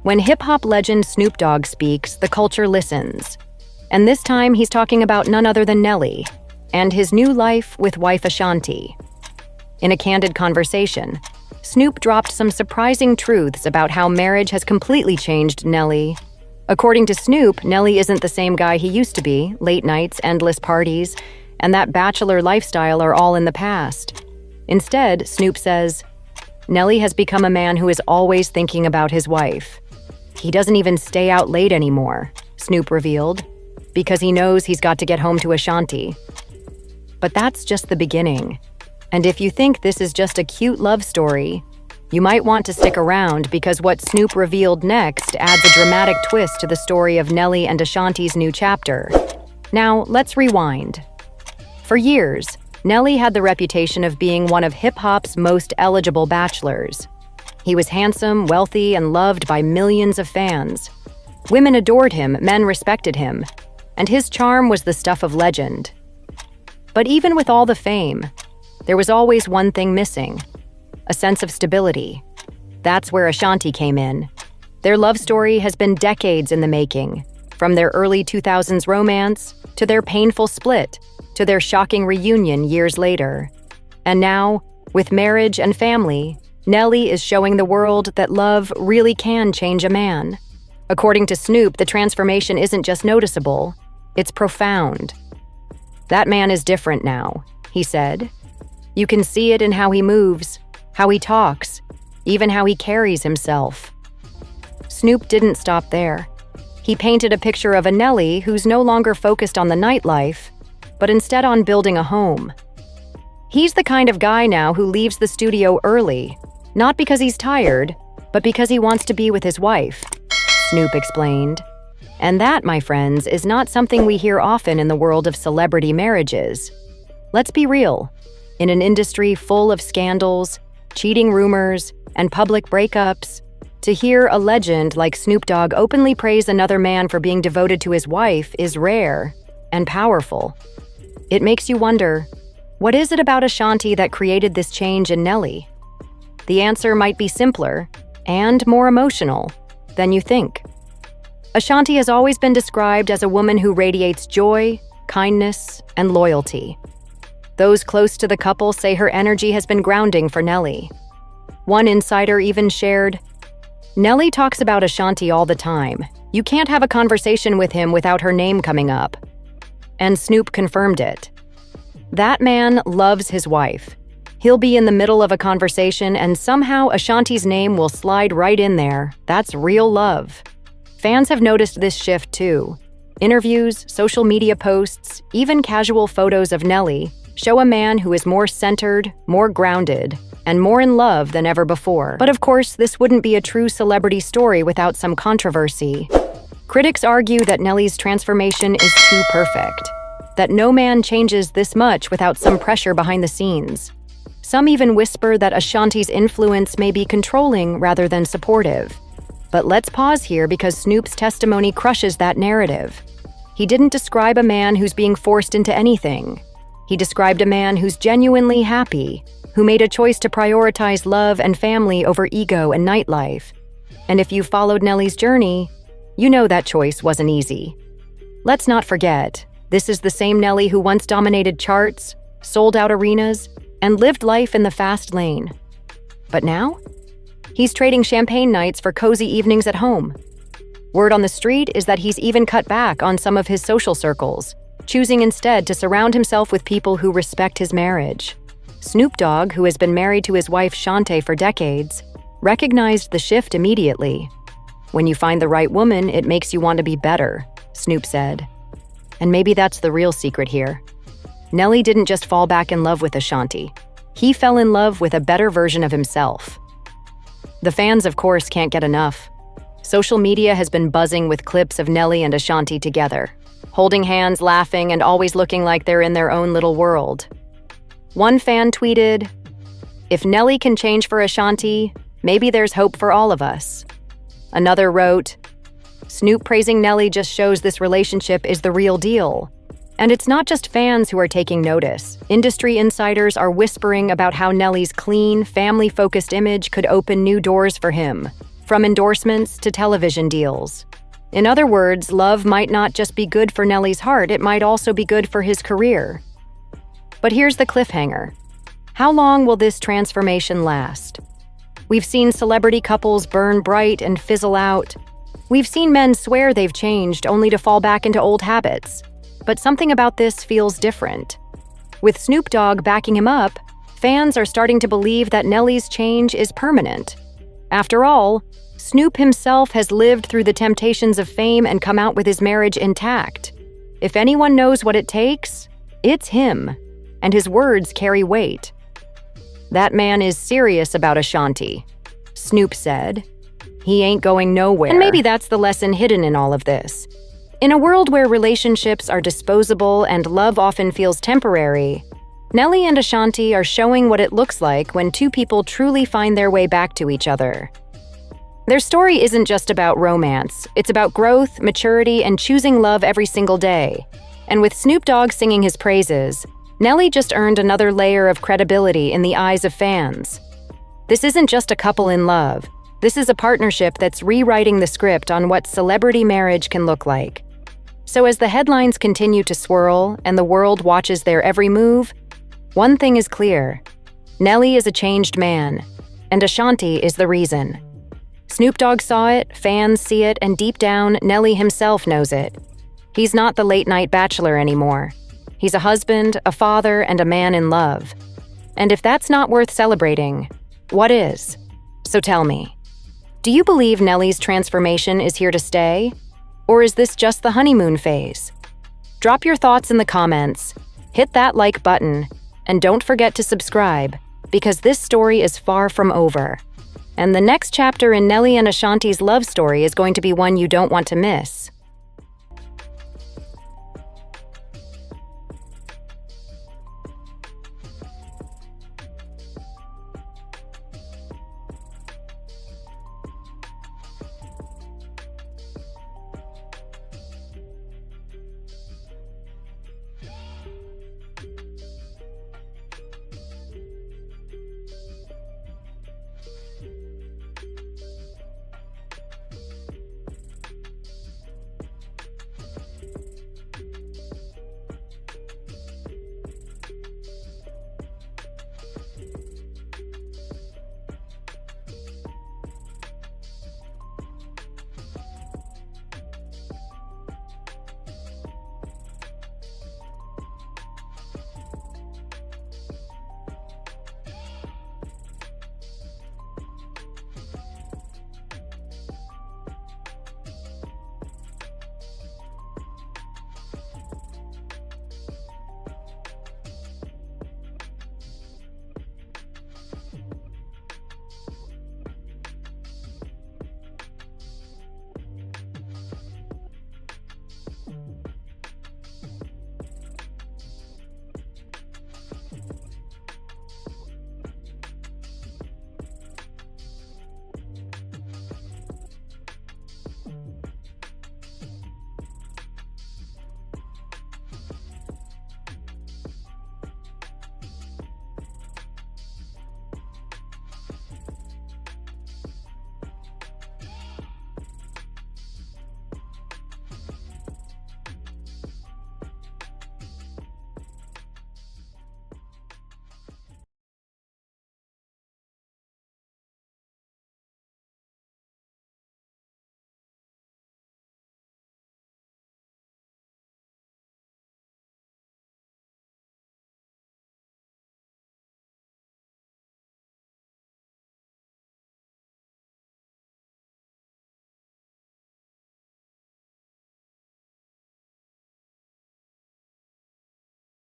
When hip-hop legend Snoop Dogg speaks, the culture listens. And this time, he's talking about none other than Nelly and his new life with wife Ashanti. In a candid conversation, Snoop dropped some surprising truths about how marriage has completely changed Nelly. According to Snoop, Nelly isn't the same guy he used to be, late nights, endless parties, and that bachelor lifestyle are all in the past. Instead, Snoop says, Nelly has become a man who is always thinking about his wife. He doesn't even stay out late anymore, Snoop revealed, because he knows he's got to get home to Ashanti. But that's just the beginning. And if you think this is just a cute love story, you might want to stick around because what Snoop revealed next adds a dramatic twist to the story of Nelly and Ashanti's new chapter. Now, let's rewind. For years, Nelly had the reputation of being one of hip-hop's most eligible bachelors. He was handsome, wealthy, and loved by millions of fans. Women adored him, men respected him, and his charm was the stuff of legend. But even with all the fame, there was always one thing missing: a sense of stability. That's where Ashanti came in. Their love story has been decades in the making, from their early 2000s romance to their painful split to their shocking reunion years later. And now, with marriage and family, Nelly is showing the world that love really can change a man. According to Snoop, the transformation isn't just noticeable, it's profound. That man is different now, he said. You can see it in how he moves, how he talks, even how he carries himself. Snoop didn't stop there. He painted a picture of a Nelly who's no longer focused on the nightlife, but instead on building a home. He's the kind of guy now who leaves the studio early, not because he's tired, but because he wants to be with his wife, Snoop explained. And that, my friends, is not something we hear often in the world of celebrity marriages. Let's be real. In an industry full of scandals, cheating rumors, and public breakups, to hear a legend like Snoop Dogg openly praise another man for being devoted to his wife is rare and powerful. It makes you wonder, what is it about Ashanti that created this change in Nelly? The answer might be simpler and more emotional than you think. Ashanti has always been described as a woman who radiates joy, kindness, and loyalty. Those close to the couple say her energy has been grounding for Nelly. One insider even shared, Nelly talks about Ashanti all the time. You can't have a conversation with him without her name coming up. And Snoop confirmed it. That man loves his wife. He'll be in the middle of a conversation and somehow Ashanti's name will slide right in there. That's real love. Fans have noticed this shift too. Interviews, social media posts, even casual photos of Nelly show a man who is more centered, more grounded, and more in love than ever before. But of course, this wouldn't be a true celebrity story without some controversy. Critics argue that Nelly's transformation is too perfect, that no man changes this much without some pressure behind the scenes. Some even whisper that Ashanti's influence may be controlling rather than supportive. But let's pause here because Snoop's testimony crushes that narrative. He didn't describe a man who's being forced into anything. He described a man who's genuinely happy, who made a choice to prioritize love and family over ego and nightlife. And if you followed Nelly's journey, you know that choice wasn't easy. Let's not forget, this is the same Nelly who once dominated charts, sold out arenas, and lived life in the fast lane. But now? He's trading champagne nights for cozy evenings at home. Word on the street is that he's even cut back on some of his social circles, choosing instead to surround himself with people who respect his marriage. Snoop Dogg, who has been married to his wife Ashanti for decades, recognized the shift immediately. When you find the right woman, it makes you want to be better, Snoop said. And maybe that's the real secret here. Nelly didn't just fall back in love with Ashanti. He fell in love with a better version of himself. The fans, of course, can't get enough. Social media has been buzzing with clips of Nelly and Ashanti together, holding hands, laughing, and always looking like they're in their own little world. One fan tweeted, "If Nelly can change for Ashanti, maybe there's hope for all of us." Another wrote, "Snoop praising Nelly just shows this relationship is the real deal." And it's not just fans who are taking notice. Industry insiders are whispering about how Nelly's clean, family-focused image could open new doors for him. from endorsements to television deals. In other words, love might not just be good for Nelly's heart, it might also be good for his career. But here's the cliffhanger. How long will this transformation last? We've seen celebrity couples burn bright and fizzle out. We've seen men swear they've changed only to fall back into old habits. But something about this feels different. With Snoop Dogg backing him up, fans are starting to believe that Nelly's change is permanent. After all, Snoop himself has lived through the temptations of fame and come out with his marriage intact. If anyone knows what it takes, it's him, and his words carry weight. "That man is serious about Ashanti," Snoop said. "He ain't going nowhere." And maybe that's the lesson hidden in all of this. In a world where relationships are disposable and love often feels temporary, Nelly and Ashanti are showing what it looks like when two people truly find their way back to each other. Their story isn't just about romance, it's about growth, maturity, and choosing love every single day. And with Snoop Dogg singing his praises, Nelly just earned another layer of credibility in the eyes of fans. This isn't just a couple in love. This is a partnership that's rewriting the script on what celebrity marriage can look like. So as the headlines continue to swirl and the world watches their every move, one thing is clear. Nelly is a changed man, and Ashanti is the reason. Snoop Dogg saw it, fans see it, and deep down, Nelly himself knows it. He's not the late-night bachelor anymore. He's a husband, a father, and a man in love. And if that's not worth celebrating, what is? So tell me, do you believe Nelly's transformation is here to stay? Or is this just the honeymoon phase? Drop your thoughts in the comments, hit that like button, and don't forget to subscribe, because this story is far from over. And the next chapter in Nelly and Ashanti's love story is going to be one you don't want to miss.